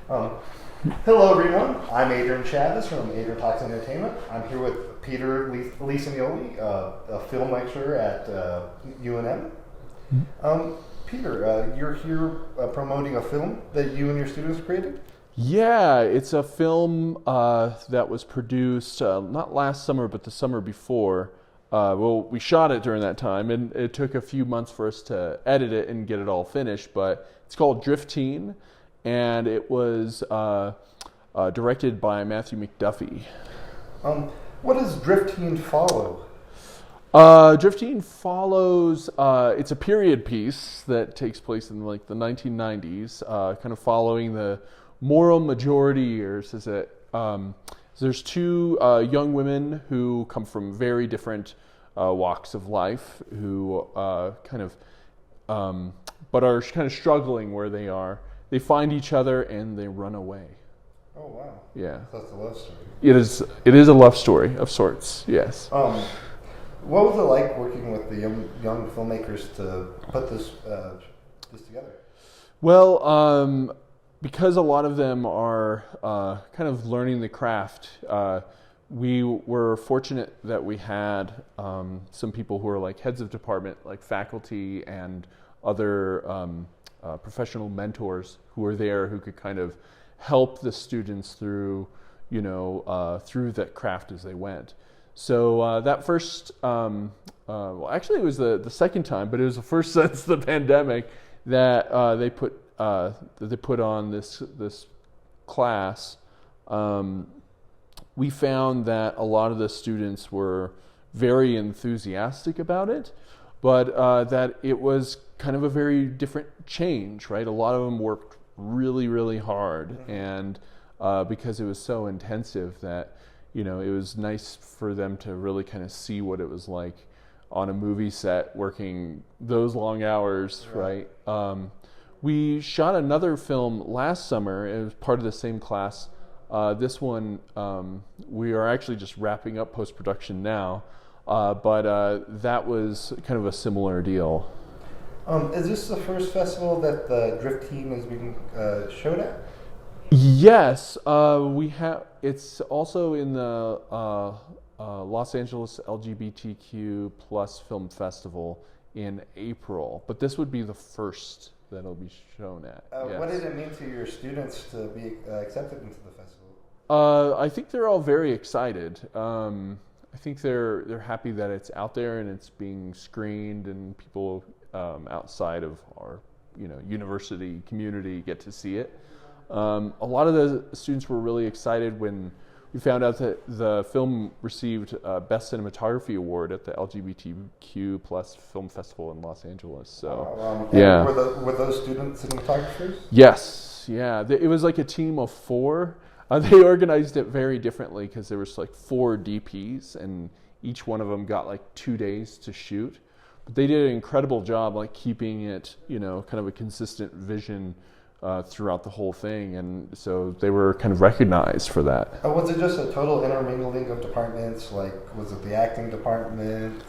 Um, Hello, everyone. I'm Adrian Chavez from Adrian Talks Entertainment. I'm here with Peter Lisignoli, a film lecturer at UNM. Peter, you're here promoting a film that you and your students created? Yeah, it's a film that was produced not last summer, but the summer before. Well, we shot it during that time, and it took a few months for us to edit it and get it all finished. But it's called Drifteen, and it was directed by Matthew McDuffie. What does Drifteen follow? Drifteen follows. It's a period piece that takes place in like the 1990s, kind of following the moral majority years. There's two young women who come from very different walks of life, who but are kind of struggling where they are. They find each other and they run away. Oh wow! Yeah, so that's a love story. It is. It is a love story of sorts. Yes. What was it like working with the young filmmakers to put this together? Well, because a lot of them are kind of learning the craft, we were fortunate that we had some people who are like heads of department, like faculty and other professional mentors who were there who could kind of help the students through, through that craft as they went. So that first, well, actually it was the second time, but it was the first since the pandemic that they put on this class. We found that a lot of the students were very enthusiastic about it, but that it was kind of a very different change, right? A lot of them worked really, really hard, and because it was so intensive that, it was nice for them to really kind of see what it was like on a movie set working those long hours, right? We shot another film last summer. It was part of the same class. This one, we are actually just wrapping up post-production now, but that was kind of a similar deal. Is this the first festival that the Drifteen is being showed at? Yes, we have. It's also in the Los Angeles LGBTQ plus film festival in April, but this would be the first that it'll be shown at. Yes. What did it mean to your students to be accepted into the festival? I think they're all very excited. I think they're happy that it's out there and it's being screened, and people outside of our university community get to see it. A lot of the students were really excited when we found out that the film received Best Cinematography Award at the LGBTQ plus Film Festival in Los Angeles. So, yeah. Were those student cinematographers? Yes, yeah. It was like a team of four. They organized it very differently because there was like 4 DPs, and each one of them got like 2 days to shoot. But they did an incredible job, like keeping it, kind of a consistent vision throughout the whole thing, and so they were kind of recognized for that. Was it just a total intermingling of departments? Like, was it the acting department,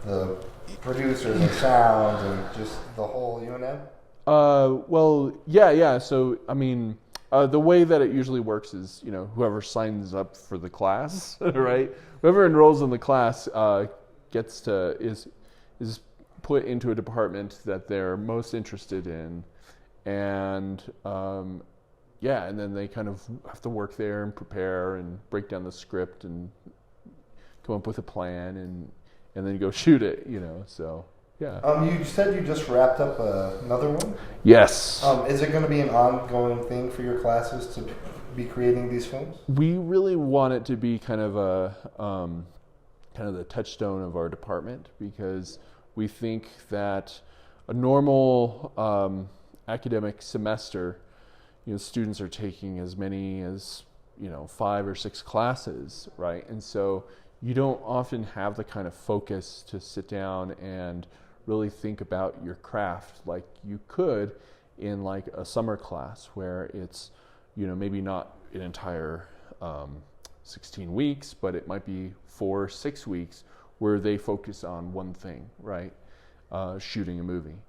the producers and sound, and just the whole UNM? Well, yeah. So, I mean, the way that it usually works is, whoever signs up for the class, right? Whoever enrolls in the class is put into a department that they're most interested in. And and then they kind of have to work there and prepare and break down the script and come up with a plan and then go shoot it, so yeah. You said you just wrapped up another one? Yes. Is it going to be an ongoing thing for your classes to be creating these films? We really want it to be kind of the touchstone of our department, because we think that a normal academic semester, students are taking as many as 5 or 6 classes, right? And so you don't often have the kind of focus to sit down and really think about your craft like you could in like a summer class where it's maybe not an entire 16 weeks, but it might be 4 or 6 weeks where they focus on one thing, right? Shooting a movie.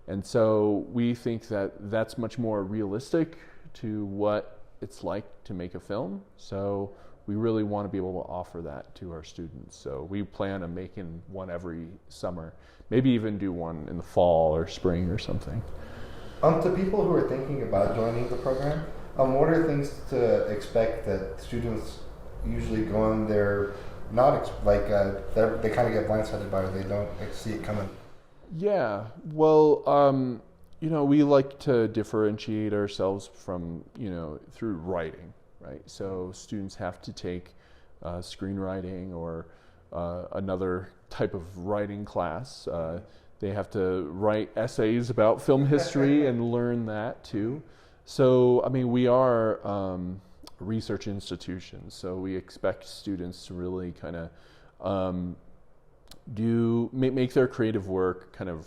And so we think that that's much more realistic to what it's like to make a film. So we really want to be able to offer that to our students. So we plan on making one every summer, maybe even do one in the fall or spring or something. To people who are thinking about joining the program, what are things to expect that students usually go in there they kind of get blindsided by it, they don't see it coming? Yeah, well, we like to differentiate ourselves from, through writing, right? So students have to take screenwriting or another type of writing class. They have to write essays about film history and learn that too. So, we are a research institution, so we expect students to really kind of make their creative work kind of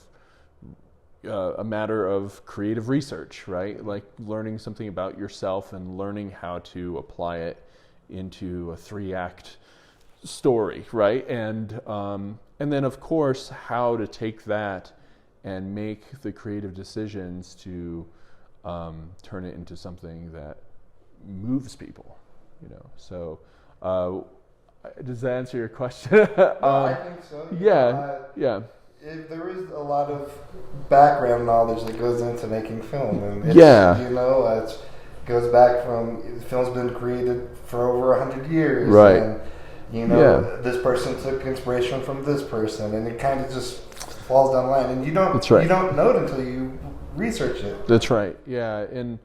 a matter of creative research, right? Like learning something about yourself and learning how to apply it into a 3-act story, right? And then of course how to take that and make the creative decisions to turn it into something that moves people, So does that answer your question? I think so. Yeah. There is a lot of background knowledge that goes into making film, and it goes back from film's been created for over 100 years, right? And this person took inspiration from this person, and it kind of just falls down the line, and you don't know it until you research it. That's right. Yeah, and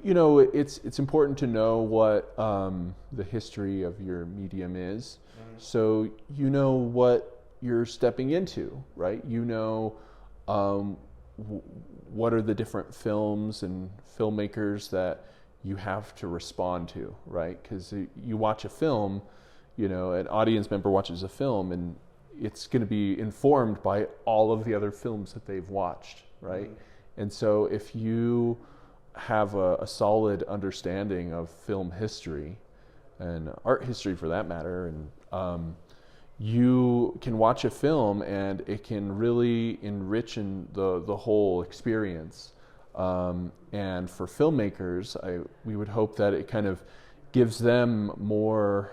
it's important to know what the history of your medium is, so what you're stepping into, right? What are the different films and filmmakers that you have to respond to, right? Because you watch a film, an audience member watches a film, and it's going to be informed by all of the other films that they've watched, right? And so if you have a solid understanding of film history and art history for that matter, and you can watch a film and it can really enrich the whole experience. And for filmmakers, we would hope that it kind of gives them more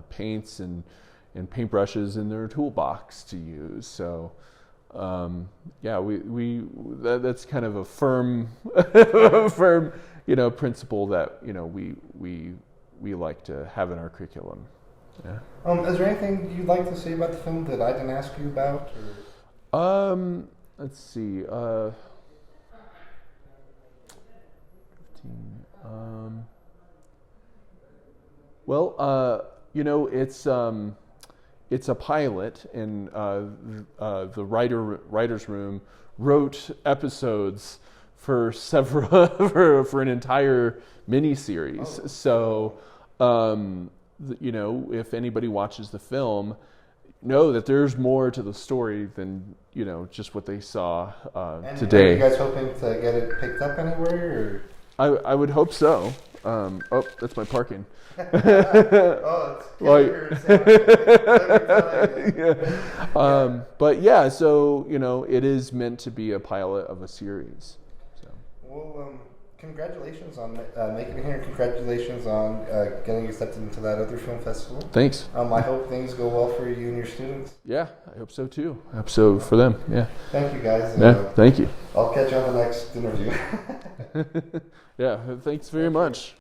paints and paintbrushes in their toolbox to use. So that's kind of a firm principle that we like to have in our curriculum. Yeah. Is there anything you'd like to say about the film that I didn't ask you about? Or? Let's see. It's a pilot, and the writer's room wrote episodes for several for an entire miniseries. So, if anybody watches the film, know that there's more to the story than just what they saw today. Are you guys hoping to get it picked up anywhere? Or? I would hope so. That's my parking. But yeah, so it is meant to be a pilot of a series. So. Well, congratulations on making it here. Congratulations on getting accepted into that other film festival. Thanks. I hope things go well for you and your students. Yeah, I hope so too. I hope so for them. Yeah. Thank you, guys. Yeah, thank you. I'll catch you on the next interview. Yeah, thanks very much.